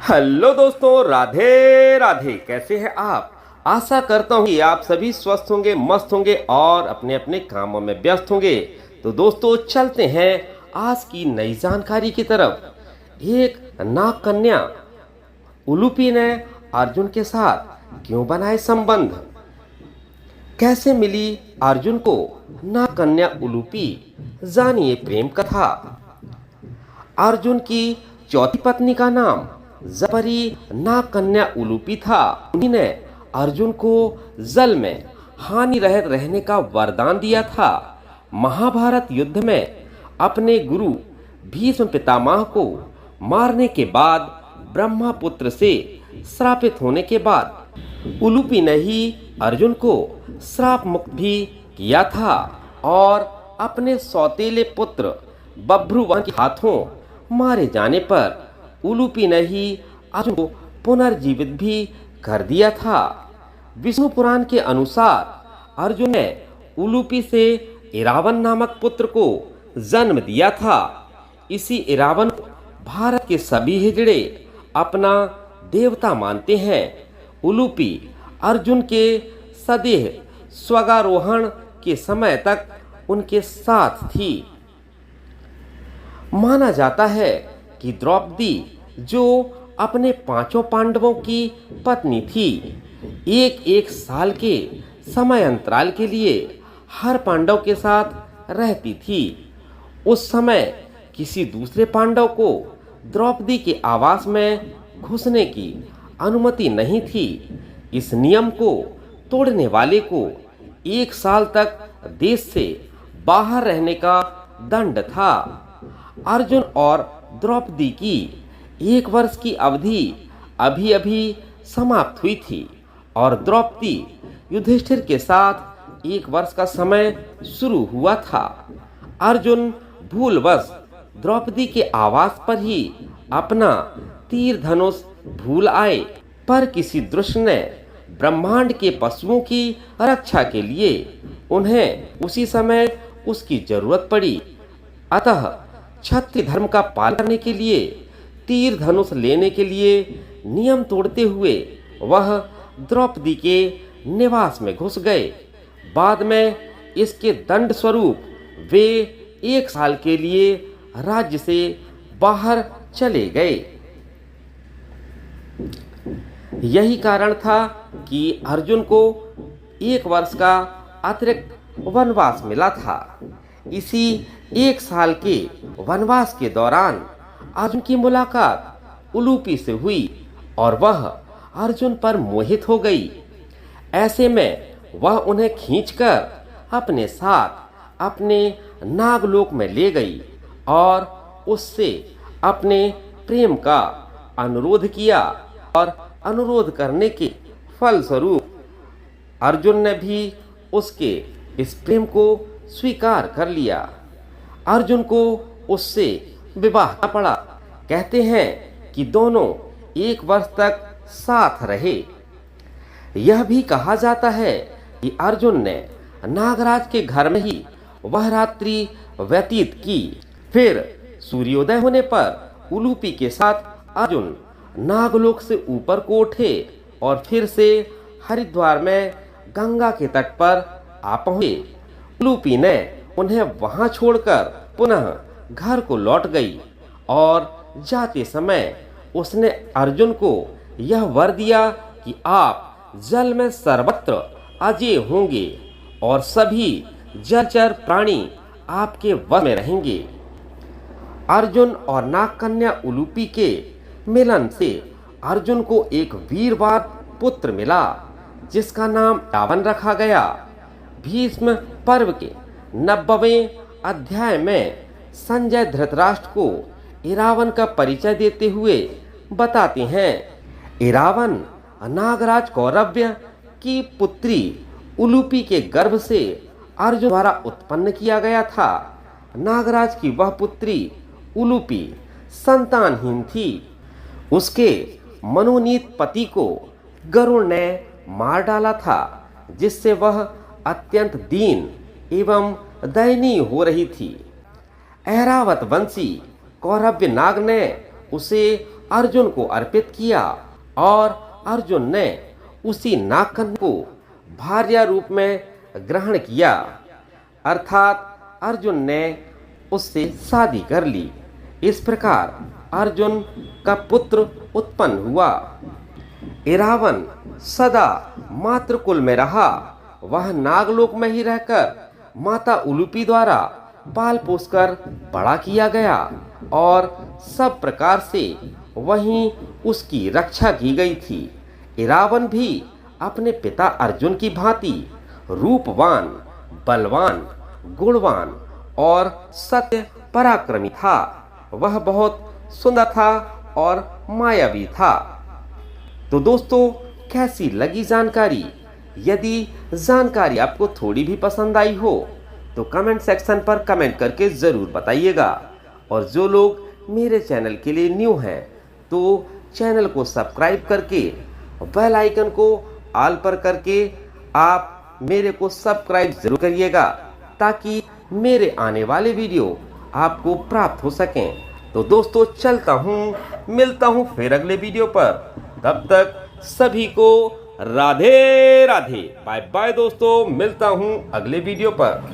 Hello दोस्तों, राधे राधे। कैसे हैं आप? आशा करता हूँ कि आप सभी स्वस्थ होंगे, मस्त होंगे और अपने अपने कामों में व्यस्त होंगे। तो दोस्तों, चलते हैं आज की नई जानकारी की तरफ। एक नाग कन्या उलूपी ने अर्जुन के साथ क्यों बनाए संबंध? कैसे मिली अर्जुन को नाग कन्या उलूपी? जानिए प्रेम कथा। अर्जुन की चौथी पत्नी का नाम जपरी नाग कन्या उलूपी था। उन्होंने अर्जुन को जल में हानि रहित रहने का वरदान दिया था। महाभारत युद्ध में अपने गुरु भीष्म पितामह को मारने के बाद ब्रह्मपुत्र से श्रापित होने के बाद उलूपी ने ही अर्जुन को श्राप मुक्त भी किया था और अपने सौतेले पुत्र बभ्रुवाहन के हाथों मारे जाने पर उलूपी ने ही अर्जुन को पुनर्जीवित भी कर दिया था। विष्णु पुराण के अनुसार अर्जुन ने उलूपी से इरावन नामक पुत्र को जन्म दिया था। इसी इरावन को भारत के सभी हिजड़े अपना देवता मानते हैं। उलूपी अर्जुन के सदेह स्वर्गारोहण के समय तक उनके साथ थी। माना जाता है कि द्रौपदी, जो अपने पांचों पांडवों की पत्नी थी, एक साल के समय अंतराल के लिए हर पांडव के साथ रहती थी। उस समय किसी दूसरे पांडव को द्रौपदी के आवास में घुसने की अनुमति नहीं थी। इस नियम को तोड़ने वाले को 1 साल तक देश से बाहर रहने का दंड था। अर्जुन और द्रौपदी की 1 वर्ष की अवधि अभी अभी समाप्त हुई थी और द्रौपदी युधिष्ठिर के साथ 1 वर्ष का समय शुरू हुआ था। अर्जुन भूलवश द्रौपदी के आवास पर ही अपना तीर धनुष भूल आए, पर किसी दुष्ट ने ब्रह्मांड के पशुओं की रक्षा के लिए उन्हें उसी समय उसकी जरूरत पड़ी। अतः क्षत्रिय धर्म का पालन करने के लिए तीर धनुष लेने के लिए नियम तोड़ते हुए वह द्रौपदी के निवास में घुस गए। बाद में इसके दंड स्वरूप वे 1 साल के लिए राज्य से बाहर चले गए। यही कारण था कि अर्जुन को 1 वर्ष का अतिरिक्त वनवास मिला था। इसी 1 साल के वनवास के दौरान अर्जुन की मुलाकात उलूपी से हुई और वह अर्जुन पर मोहित हो गई। ऐसे में वह उन्हें खींचकर अपने साथ अपने नागलोक में ले गई और उससे अपने प्रेम का अनुरोध किया और अनुरोध करने के फलस्वरूप अर्जुन ने भी उसके इस प्रेम को स्वीकार कर लिया। अर्जुन को उससे विवाह करना पड़ा। कहते हैं कि दोनों 1 वर्ष तक साथ रहे। यह भी कहा जाता है कि अर्जुन ने नागराज के घर में ही वह रात्रि व्यतीत की। फिर सूर्योदय होने पर उलूपी के साथ अर्जुन नागलोक से ऊपर को उठे और फिर से हरिद्वार में गंगा के तट पर आ पहुंचे। उलूपी ने उन्हें वहां छोड़कर पुनः घर को लौट गई और जाते समय उसने अर्जुन को यह वर दिया कि आप जल में सर्वत्र अजेय होंगे और सभी जलचर प्राणी आपके वश में रहेंगे। अर्जुन और नागकन्या उलूपी के मिलन से अर्जुन को एक वीरवान पुत्र मिला, जिसका नाम इरावन रखा गया। भीष्म पर्व के 90वें अध्याय में संजय धृतराष्ट्र को इरावन का परिचय देते हुए बताते हैं, इरावन नागराज कौरव्य की पुत्री उलूपी के गर्भ से अर्जुन द्वारा उत्पन्न किया गया था। नागराज की वह पुत्री उलूपी संतानहीन थी। उसके मनोनीत पति को गरुड़ ने मार डाला था, जिससे वह अत्यंत दीन एवं दयनीय हो रही थी। ऐरावत वंशी कौरव्य नाग ने उसे अर्जुन को अर्पित किया और अर्जुन ने उसी नागकन्या को भार्या रूप में ग्रहण किया, अर्थात अर्जुन ने उससे शादी कर ली। इस प्रकार अर्जुन का पुत्र उत्पन्न हुआ। इरावन सदा मातृकुल में रहा। वह नागलोक में ही रहकर माता उलूपी द्वारा पाल पोसकर बड़ा किया गया और सब प्रकार से वहीं उसकी रक्षा की गई थी। इरावन भी अपने पिता अर्जुन की भांति रूपवान, बलवान, गुणवान और सत्य पराक्रमी था। वह बहुत सुंदर था और मायावी था। तो दोस्तों, कैसी लगी जानकारी? यदि जानकारी आपको थोड़ी भी पसंद आई हो तो कमेंट सेक्शन पर कमेंट करके ज़रूर बताइएगा। और जो लोग मेरे चैनल के लिए न्यू हैं तो चैनल को सब्सक्राइब करके बेल आइकन को ऑल पर करके आप मेरे को सब्सक्राइब ज़रूर करिएगा, ताकि मेरे आने वाले वीडियो आपको प्राप्त हो सकें। तो दोस्तों, चलता हूँ, मिलता हूँ फिर अगले वीडियो पर। तब तक सभी को राधे राधे, बाय बाय दोस्तों, मिलता हूँ अगले वीडियो पर।